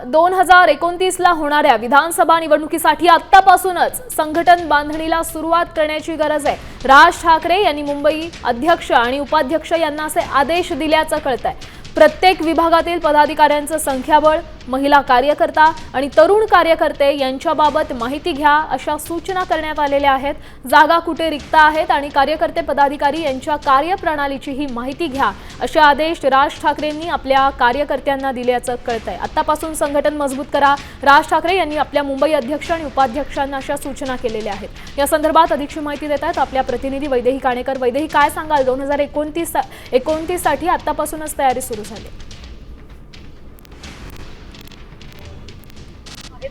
2029ला होणाऱ्या विधानसभा निवडणुकीसाठी आत्तापासूनच संघटन बांधणीला सुरुवात करण्याची गरज आहे। राज ठाकरे यांनी मुंबई अध्यक्ष आणि उपाध्यक्ष यांना असे आदेश दिल्याचं कळतंय। प्रत्येक विभागातील पदाधिकाऱ्यांचं संख्याबळ, महिला कार्यकर्ता आणि तरुण कार्यकर्ते यांच्याबाबत माहिती घ्या अशा सूचना करण्यात आलेल्या आहेत। जागा कुठे रिक्त आहेत आणि कार्यकर्ते पदाधिकारी यांच्या कार्यप्रणालीची ही माहिती घ्या असे आदेश राज ठाकरेंनी आपल्या कार्यकर्त्यांना दिल्याचं कळतंय। आतापासून संघटन मजबूत करा, राज ठाकरे यांनी आपल्या मुंबई अध्यक्ष आणि उपाध्यक्षांना अशा सूचना केलेल्या आहेत। या संदर्भात अधिकची माहिती देत आहेत आपल्या प्रतिनिधी वैदेही काणेकर। वैदेही, काय सांगाल? 2029 साठी आतापासूनच तयारी सुरू झाली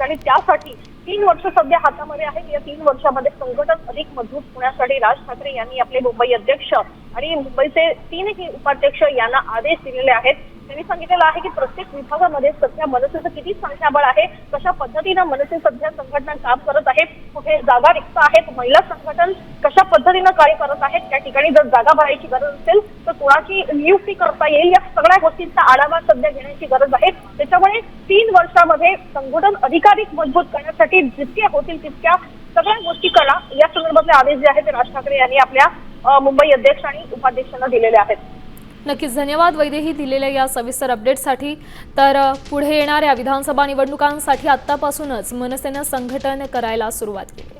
आणि त्यासाठी 3 वर्ष सध्या हातामध्ये आहेत। या 3 वर्षामध्ये संघटन अधिक मजबूत होण्यासाठी राज ठाकरे यांनी आपले मुंबई अध्यक्ष आणि मुंबईचे 3 उपाध्यक्ष यांना आदेश दिलेले आहेत। त्यांनी सांगितलेलं आहे की प्रत्येक विभागामध्ये सध्या मनसेचं किती संख्याबळ आहे, कशा पद्धतीनं मनसे सध्या संघटना काम करत आहे, कुठे जागा रिक्त आहेत, महिला संघटन कशा पद्धतीनं कार्य करत आहेत, त्या ठिकाणी जर जागा भरायची गरज असेल तर कोणाची नियुक्ती करता येईल, या सगळ्या गोष्टींचा आढावा सध्या घेण्याची गरज आहे। त्याच्यामुळे 3 वर्षामध्ये संघटन अधिकाधिक मजबूत करण्यासाठी जितक्या होतील तितक्या सगळ्या गोष्टी करा, या संदर्भातले आदेश जे आहेत ते राज ठाकरे यांनी आपल्या मुंबई अध्यक्ष आणि उपाध्यक्षांना दिलेले आहेत। नक्कीच धन्यवाद वैदेही दिलेल्या या सविस्तर अपडेटसाठी। तर पुढे येणाऱ्या विधानसभा निवडणुकांसाठी आतापासूनच मनसेने संघटन करायला सुरुवात केली।